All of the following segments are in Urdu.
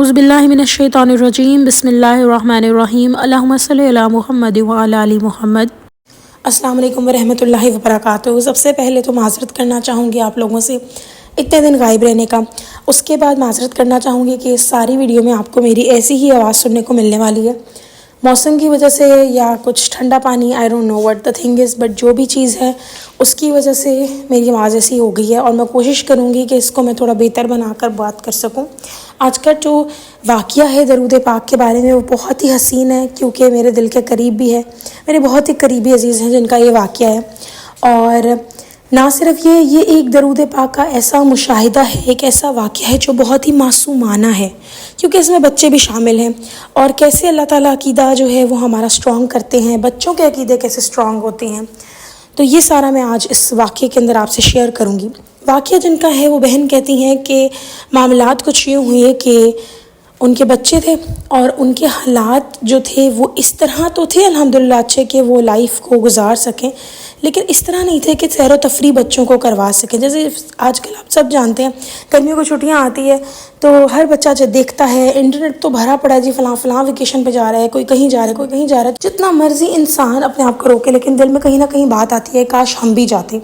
اعوذ باللہ من الشیطان الرجیم بسم اللہ الرحمن الرحیم اللہم صلی علی محمد وعلی آل محمد۔ السلام علیکم ورحمۃ اللہ وبرکاتہ۔ سب سے پہلے تو معذرت کرنا چاہوں گی آپ لوگوں سے اتنے دن غائب رہنے کا۔ اس کے بعد معذرت کرنا چاہوں گی کہ اس ساری ویڈیو میں آپ کو میری ایسی ہی آواز سننے کو ملنے والی ہے، موسم کی وجہ سے یا کچھ ٹھنڈا پانی، I don't know what the thing is, but جو بھی چیز ہے اس کی وجہ سے میری آواز ایسی ہو گئی ہے، اور میں کوشش کروں گی کہ اس کو میں تھوڑا بہتر بنا کر بات کر سکوں۔ آج کا جو واقعہ ہے درود پاک کے بارے میں وہ بہت ہی حسین ہے، کیونکہ میرے دل کے قریب بھی ہے، میرے بہت ہی قریبی عزیز ہیں جن کا یہ واقعہ ہے۔ اور نہ صرف یہ ایک درود پاک کا ایسا مشاہدہ ہے، ایک ایسا واقعہ ہے جو بہت ہی معصومانہ ہے، کیونکہ اس میں بچے بھی شامل ہیں، اور کیسے اللہ تعالیٰ عقیدہ جو ہے وہ ہمارا اسٹرانگ کرتے ہیں، بچوں کے عقیدے کیسے اسٹرانگ ہوتے ہیں، تو یہ سارا میں آج اس واقعے کے اندر آپ سے شیئر کروں گی۔ واقعہ جن کا ہے وہ بہن کہتی ہیں کہ معاملات کچھ یوں ہوئے کہ ان کے بچے تھے، اور ان کے حالات جو تھے وہ اس طرح تو تھے الحمدللہ اچھے کہ وہ لائف کو گزار سکیں، لیکن اس طرح نہیں تھے کہ سیر و تفریح بچوں کو کروا سکیں۔ جیسے آج کل آپ سب جانتے ہیں گرمیوں کو چھٹیاں آتی ہے تو ہر بچہ جو دیکھتا ہے، انٹرنیٹ تو بھرا پڑا ہے، جی فلاں ویکیشن پہ جا رہا ہے، کوئی کہیں جا رہا ہے، کوئی کہیں جا رہا ہے، جتنا مرضی انسان اپنے آپ کو روکے لیکن دل میں کہیں نہ کہیں بات آتی ہے کاش ہم بھی جاتے۔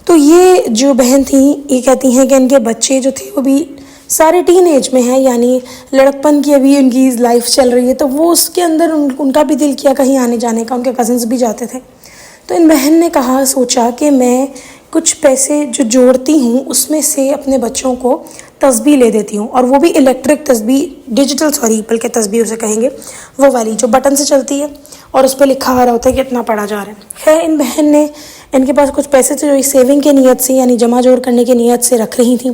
تو یہ جو بہن تھیں یہ کہتی ہیں کہ ان کے بچے جو تھے وہ بھی سارے ٹین ایج میں ہیں، یعنی لڑکپن کی ابھی ان کی لائف چل رہی ہے، تو وہ اس کے اندر ان کا بھی دل کیا کہیں آنے جانے کا، ان کے کزنس بھی جاتے تھے۔ تو ان بہن نے سوچا کہ میں کچھ پیسے جو جوڑتی ہوں اس میں سے اپنے بچوں کو تسبیح لے دیتی ہوں، اور وہ بھی الیکٹرک تسبیح، ڈیجیٹل بلکہ تسبیح اسے کہیں گے، وہ والی جو بٹن سے چلتی ہے اور اس پہ لکھا آ رہا ہوتا ہے کہ اتنا پڑھا جا رہا ہے۔ خیر ان بہن نے، ان کے پاس کچھ پیسے تھے جو سیونگ کی نیت سے، یعنی جمع جوڑ کرنے کی نیت سے رکھ رہی تھیں،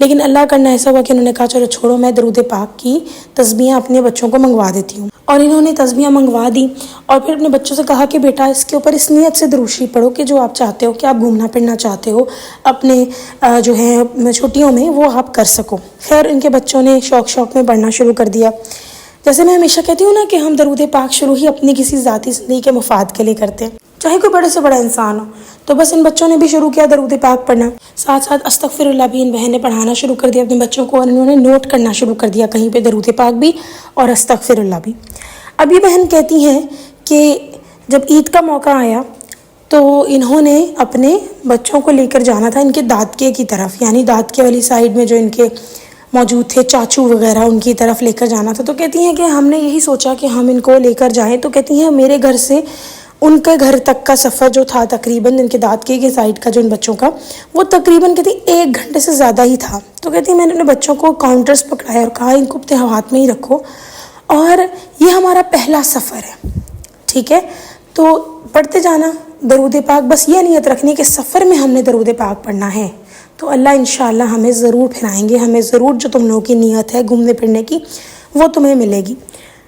لیکن اللہ کرنا ایسا ہوا کہ انہوں نے کہا چلو چھوڑو، میں درود پاک کی تسبیحاں اپنے بچوں کو منگوا دیتی ہوں، اور انہوں نے تسبیحاں منگوا دی، اور پھر اپنے بچوں سے کہا کہ بیٹا اس کے اوپر اس نیت سے درود شریف پڑھو کہ جو آپ چاہتے ہو، کہ آپ گھومنا پھرنا چاہتے ہو اپنے جو ہے چھٹیوں میں، وہ آپ کر سکو۔ خیر ان کے بچوں نے شوق میں پڑھنا شروع کر دیا۔ جیسے میں ہمیشہ کہتی ہوں نا کہ ہم درود پاک شروع ہی اپنی کسی ذاتی زندگی کے مفاد کے لیے کرتے ہیں، چاہے کوئی بڑے سے بڑا انسان ہو، تو بس ان بچوں نے بھی شروع کیا درود پاک پڑھنا، ساتھ ساتھ استغفر اللہ بھی ان بہن نے پڑھانا شروع کر دیا اپنے بچوں کو، اور انہوں نے نوٹ کرنا شروع کر دیا کہیں پہ درود پاک بھی اور استغفر اللہ بھی۔ اب یہ بہن کہتی ہیں کہ جب عید کا موقع آیا تو انہوں نے اپنے بچوں کو لے کر جانا تھا ان کے دادکے کی طرف، یعنی دادکے والی سائڈ میں جو ان کے موجود تھے چاچو وغیرہ، ان کی طرف لے کر جانا تھا۔ تو کہتی ہیں کہ ہم نے یہی سوچا کہ ہم ان کو لے کر جائیں، تو کہتی ہیں میرے گھر سے ان کے گھر تک کا سفر جو تھا تقریباً ان کے دادکے کے سائڈ کا جو ان بچوں کا، وہ تقریباً کہتی 1 گھنٹے سے زیادہ ہی تھا۔ تو کہتی ہیں میں نے اپنے بچوں کو کاؤنٹرز پکڑایا اور کہا ان کو اپنے ہاتھ میں ہی رکھو، اور یہ ہمارا پہلا سفر ہے، ٹھیک ہے، تو پڑھتے جانا درود پاک، بس یہ نیت رکھنی کہ سفر میں ہم نے درود پاک پڑھنا ہے، تو اللہ انشاءاللہ ہمیں ضرور پھرائیں گے، ہمیں ضرور جو تم لوگوں کی نیت ہے گھومنے پھرنے کی وہ تمہیں ملے گی۔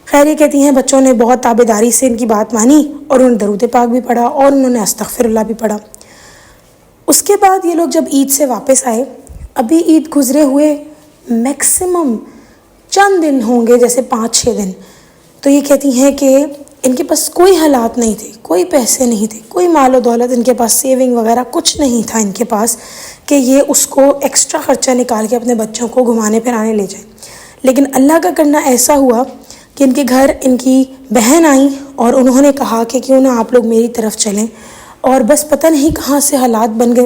خیر یہ کہتی ہیں بچوں نے بہت تابعداری سے ان کی بات مانی، اور انہوں نے درود پاک بھی پڑھا اور انہوں نے استغفر اللہ بھی پڑھا۔ اس کے بعد یہ لوگ جب عید سے واپس آئے، ابھی عید گزرے ہوئے میکسیمم چند دن ہوں گے، جیسے 5-6 دن، تو یہ کہتی ہیں کہ ان کے پاس کوئی حالات نہیں تھے، کوئی پیسے نہیں تھے، کوئی مال و دولت ان کے پاس، سیونگ وغیرہ کچھ نہیں تھا ان کے پاس کہ یہ اس کو ایکسٹرا خرچہ نکال کے اپنے بچوں کو گھمانے پھرانے لے جائیں۔ لیکن اللہ کا کرنا ایسا ہوا کہ ان کے گھر ان کی بہن آئیں اور انہوں نے کہا کہ کیوں نہ آپ لوگ میری طرف چلیں، اور بس پتہ نہیں کہاں سے حالات بن گئے،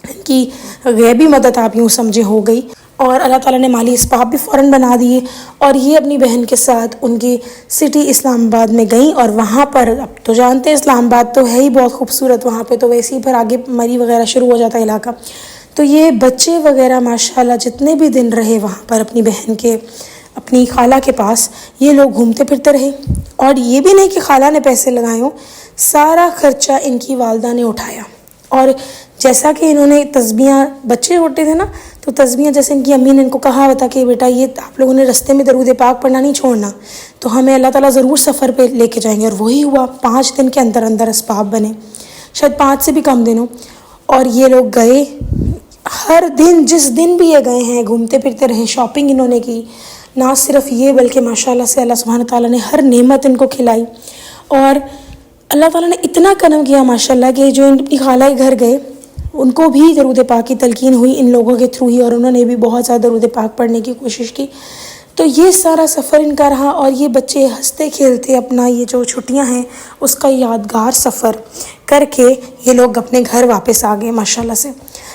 ان کی غیبی مدد آپ یوں سمجھے ہو گئی، اور اللہ تعالیٰ نے مالی اسباب بھی فوراً بنا دیے، اور یہ اپنی بہن کے ساتھ ان کی سٹی اسلام آباد میں گئیں، اور وہاں پر اب تو جانتے ہیں اسلام آباد تو ہے ہی بہت خوبصورت، وہاں پہ تو ویسے ہی پھر آگے مری وغیرہ شروع ہو جاتا ہے علاقہ، تو یہ بچے وغیرہ ماشاءاللہ جتنے بھی دن رہے وہاں پر اپنی بہن کے، اپنی خالہ کے پاس، یہ لوگ گھومتے پھرتے رہے، اور یہ بھی نہیں کہ خالہ نے پیسے لگائے ہوں، سارا خرچہ ان کی والدہ نے اٹھایا۔ اور جیسا کہ انہوں نے تسبیحاں، بچے چھوٹے تھے نا، تو تسبیحاں جیسے ان کی امی نے ان کو کہا ہوتا کہ بیٹا یہ آپ لوگوں نے رستے میں درود پاک پڑھنا نہیں چھوڑنا، تو ہمیں اللہ تعالیٰ ضرور سفر پہ لے کے جائیں گے، اور وہی ہوا، 5 دن کے اندر اندر اسباب بنے، شاید 5 سے بھی کم دنوں، اور یہ لوگ گئے، ہر دن جس دن بھی یہ گئے ہیں گھومتے پھرتے رہے، شاپنگ انہوں نے کی، نہ صرف یہ بلکہ ماشاءاللہ سے اللہ سبحانہ تعالیٰ نے ہر نعمت ان کو کھلائی، اور اللہ تعالیٰ نے اتنا کرم کیا ماشاءاللہ کہ جو ان کی خالہ کے گھر گئے ان کو بھی درود پاک کی تلقین ہوئی ان لوگوں کے تھرو ہی، اور انہوں نے بھی بہت زیادہ درود پاک پڑھنے کی کوشش کی، تو یہ سارا سفر ان کا رہا، اور یہ بچے ہنستے کھیلتے اپنا یہ جو چھٹیاں ہیں اس کا یادگار سفر کر کے یہ لوگ اپنے گھر واپس آ گئے ماشاءاللہ سے۔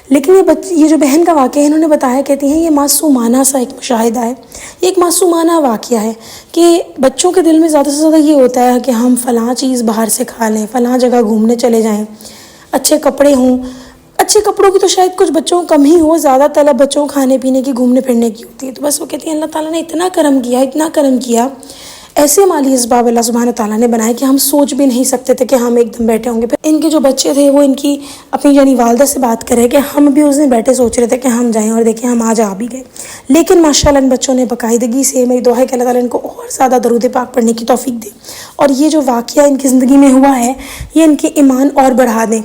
لیکن یہ جو بہن کا واقعہ ہے، انہوں نے بتایا، کہتی ہیں یہ معصومانہ سا ایک مشاہدہ ہے، یہ ایک معصومانہ واقعہ ہے کہ بچوں کے دل میں زیادہ سے زیادہ یہ ہوتا ہے کہ ہم فلاں چیز باہر سے کھا لیں، فلاں جگہ گھومنے چلے جائیں، اچھے کپڑے ہوں۔ اچھے کپڑوں کی تو شاید کچھ بچوں کو کم ہی ہو، زیادہ طلب بچوں کو کھانے پینے کی، گھومنے پھرنے کی ہوتی ہے۔ تو بس وہ کہتی ہیں اللہ تعالیٰ نے اتنا کرم کیا، ایسے مالی اسباب اللہ سبحانہ تعالیٰ نے بنائے کہ ہم سوچ بھی نہیں سکتے تھے کہ ہم ایک دم بیٹھے ہوں گے۔ پھر ان کے جو بچے تھے وہ ان کی اپنی یعنی والدہ سے بات کر رہے کہ ہم بھی اس دن بیٹھے سوچ رہے تھے کہ ہم جائیں، اور دیکھیں ہم آج آ بھی گئے۔ لیکن ماشاءاللہ ان بچوں نے باقاعدگی سے، میری دعا ہے کہ اللہ تعالیٰ ان کو اور زیادہ درود پاک پڑھنے کی توفیق دے، اور یہ جو واقعہ ان کی زندگی میں ہوا ہے یہ ان کے ایمان اور بڑھا دیں۔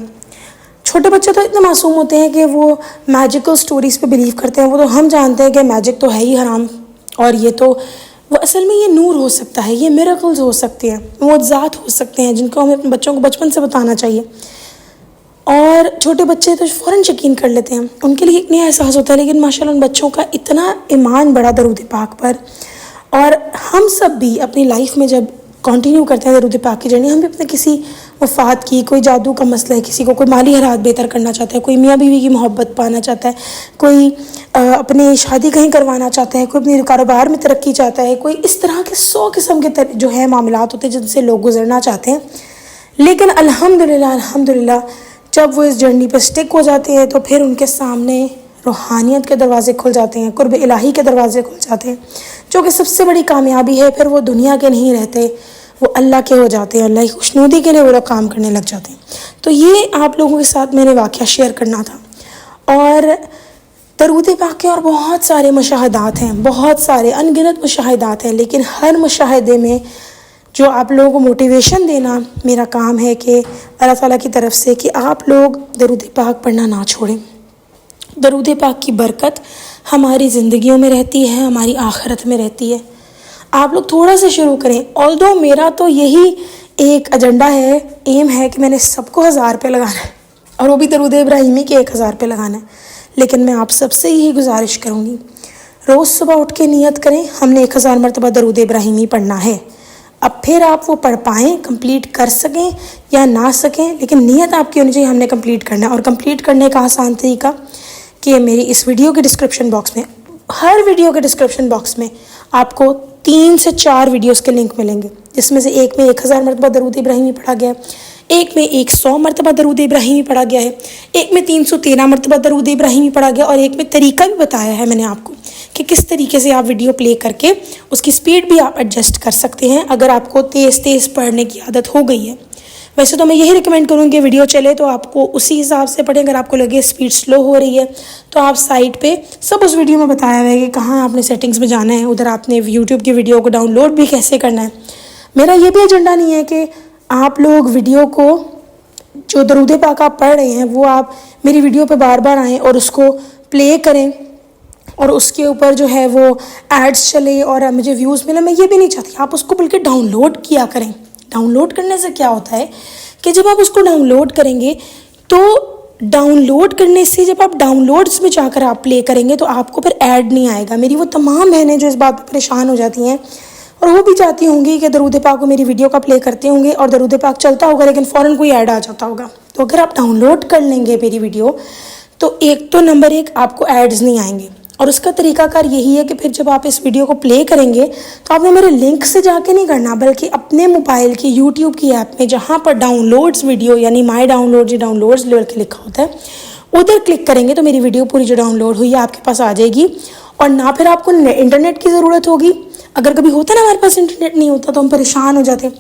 چھوٹے بچے تو اتنے معصوم ہوتے ہیں کہ وہ میجیکل سٹوریز پہ بلیو کرتے ہیں، وہ تو ہم جانتے ہیں کہ میجک تو ہے ہی حرام، اور یہ تو وہ اصل میں یہ نور ہو سکتا ہے، یہ میریکلز ہو سکتے ہیں، معجزات ہو سکتے ہیں جن کو ہمیں اپنے بچوں کو بچپن سے بتانا چاہیے۔ اور چھوٹے بچے تو فوراً یقین کر لیتے ہیں، ان کے لیے ایک نیا احساس ہوتا ہے، لیکن ماشاءاللہ ان بچوں کا اتنا ایمان بڑا درود پاک پر۔ اور ہم سب بھی اپنی لائف میں جب کنٹینیو کرتے ہیں درود پاک کی جرنی، ہم بھی اپنے کسی وفات کی، کوئی جادو کا مسئلہ ہے کسی کو، کوئی مالی حالات بہتر کرنا چاہتا ہے، کوئی میاں بیوی کی محبت پانا چاہتا ہے، کوئی اپنی شادی کہیں کروانا چاہتا ہے، کوئی اپنے کاروبار میں ترقی چاہتا ہے، کوئی اس طرح کے 100 قسم کے جو ہے معاملات ہوتے ہیں جن سے لوگ گزرنا چاہتے ہیں۔ لیکن الحمدللہ جب وہ اس جرنی پہ سٹک ہو جاتے ہیں تو پھر ان کے سامنے روحانیت کے دروازے کھل جاتے ہیں، قرب الہی کے دروازے کھل جاتے ہیں، جو کہ سب سے بڑی کامیابی ہے۔ پھر وہ دنیا کے نہیں رہتے، وہ اللہ کے ہو جاتے ہیں، اللہ کی خوشنودی کے لیے وہ لوگ کام کرنے لگ جاتے ہیں۔ تو یہ آپ لوگوں کے ساتھ میں نے واقعہ شیئر کرنا تھا۔ اور درود پاک کے اور بہت سارے مشاہدات ہیں، بہت سارے ان گنت مشاہدات ہیں، لیکن ہر مشاہدے میں جو آپ لوگوں کو موٹیویشن دینا میرا کام ہے کہ اللہ تعالیٰ کی طرف سے کہ آپ لوگ درود پاک پڑھنا نہ چھوڑیں۔ درود پاک کی برکت ہماری زندگیوں میں رہتی ہے، ہماری آخرت میں رہتی ہے۔ آپ لوگ تھوڑا سا شروع کریں، آلدو میرا تو یہی ایک ایجنڈا ہے، ایم ہے کہ میں نے سب کو 1000 روپے لگانا ہے، اور وہ بھی درود ابراہیمی کے 1000 روپے لگانا ہے۔ لیکن میں آپ سب سے یہی گزارش کروں گی، روز صبح اٹھ کے نیت کریں ہم نے 1000 مرتبہ درود ابراہیمی پڑھنا ہے۔ اب پھر آپ وہ پڑھ پائیں، کمپلیٹ کر سکیں یا نہ سکیں، لیکن نیت آپ کی ہونی چاہیے ہم نے کمپلیٹ کرنا ہے۔ اور کمپلیٹ کرنے کا آسان طریقہ کہ میری اس ویڈیو کے ڈسکرپشن باکس میں، ہر ویڈیو کے ڈسکرپشن باکس میں آپ کو 3 سے 4 ویڈیوز کے لنک ملیں گے، جس میں سے ایک میں 1000 مرتبہ درود ابراہیمی پڑھا گیا ہے، ایک میں 100 مرتبہ درود ابراہیمی پڑھا گیا ہے، ایک میں 313 مرتبہ درود ابراہیمی پڑھا گیا، اور ایک میں طریقہ بھی بتایا ہے میں نے آپ کو کہ کس طریقے سے آپ ویڈیو پلے کر کے اس کی سپیڈ بھی آپ ایڈجسٹ کر سکتے ہیں اگر آپ کو تیز پڑھنے کی عادت ہو گئی ہے۔ ویسے تو میں یہی ریکمینڈ کروں کہ ویڈیو چلے تو آپ کو اسی حساب سے پڑھیں، اگر آپ کو لگے سپیڈ سلو ہو رہی ہے تو آپ سائٹ پہ سب اس ویڈیو میں بتایا ہوا ہے کہ کہاں آپ نے سیٹنگز میں جانا ہے، ادھر آپ نے یوٹیوب کی ویڈیو کو ڈاؤن لوڈ بھی کیسے کرنا ہے۔ میرا یہ بھی ایجنڈا نہیں ہے کہ آپ لوگ ویڈیو کو جو درود پاک آپ پڑھ رہے ہیں وہ آپ میری ویڈیو پہ بار بار آئیں اور اس کو پلے کریں اور اس کے اوپر جو ہے وہ ایڈز چلے اور مجھے ویوز ملے، میں یہ بھی نہیں چاہتی۔ آپ اس کو بلکہ ڈاؤن لوڈ کیا کریں۔ ڈاؤن لوڈ کرنے سے کیا ہوتا ہے کہ جب آپ اس کو ڈاؤن لوڈ کریں گے تو ڈاؤن لوڈ کرنے سے جب آپ ڈاؤن لوڈز میں جا کر آپ پلے کریں گے تو آپ کو پھر ایڈ نہیں آئے گا۔ میری وہ تمام بہنیں جو اس بات پہ پریشان ہو جاتی ہیں اور وہ بھی چاہتی ہوں گی کہ درود پاک کو میری ویڈیو کا پلے کرتے ہوں گے اور درود پاک چلتا ہوگا لیکن فوراً کوئی ایڈ آ جاتا ہوگا، تو اگر آپ ڈاؤن لوڈ کر لیں گے میری ویڈیو تو نمبر 1 آپ کو ایڈز نہیں آئیں گے۔ اور اس کا طریقہ کار یہی ہے کہ پھر جب آپ اس ویڈیو کو پلے کریں گے تو آپ نے میرے لنک سے جا کے نہیں کرنا، بلکہ اپنے موبائل کی یوٹیوب کی ایپ میں جہاں پر ڈاؤن لوڈز ویڈیو یعنی my download downloads level کے لکھا ہوتا ہے ادھر کلک کریں گے تو میری ویڈیو پوری جو ڈاؤن لوڈ ہوئی ہے آپ کے پاس آ جائے گی، اور نہ پھر آپ کو انٹرنیٹ کی ضرورت ہوگی۔ اگر کبھی ہوتا نا ہمارے پاس انٹرنیٹ نہیں ہوتا تو ہم پریشان ہو جاتے ہیں۔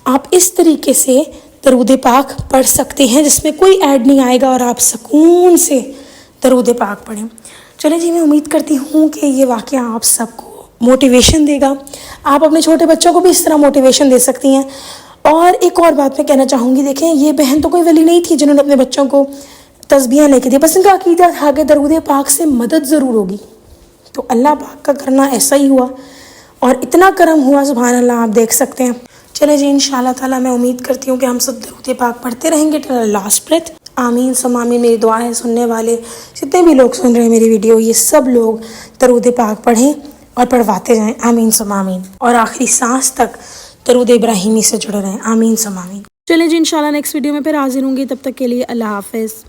آپ اس طریقے سے درود پاک پڑھ سکتے ہیں جس میں کوئی ایڈ نہیں آئے گا اور آپ سکون سے درود پاک پڑھیں۔ چلیں جی، میں امید کرتی ہوں کہ یہ واقعہ آپ سب کو موٹیویشن دے گا، آپ اپنے چھوٹے بچوں کو بھی اس طرح موٹیویشن دے سکتی ہیں۔ اور ایک اور بات میں کہنا چاہوں گی، دیکھیں یہ بہن تو کوئی ولی نہیں تھی جنہوں نے اپنے بچوں کو تسبیحاں لے کے دی، بس ان کا عقیدہ تھا کہ درود پاک سے مدد ضرور ہوگی، تو اللہ پاک کا کرنا ایسا ہی ہوا اور اتنا کرم ہوا، سبحان اللہ، آپ دیکھ سکتے ہیں۔ چلیں جی، انشاءاللہ تعالیٰ میں امید کرتی ہوں کہ ہم سب درود پاک پڑھتے رہیں گے ٹل لاسٹ بریتھ۔ آمین سم آمین۔ میری دعا ہے سننے والے جتنے بھی لوگ سن رہے ہیں میری ویڈیو، یہ سب لوگ درود پاک پڑھیں اور پڑھواتے جائیں، آمین ثم آمین، اور آخری سانس تک درود ابراہیمی سے جڑے رہیں، آمین ثم آمین۔ چلیں جی، انشاءاللہ نیکسٹ ویڈیو میں پھر حاضر ہوں گی، تب تک کے لیے اللہ حافظ۔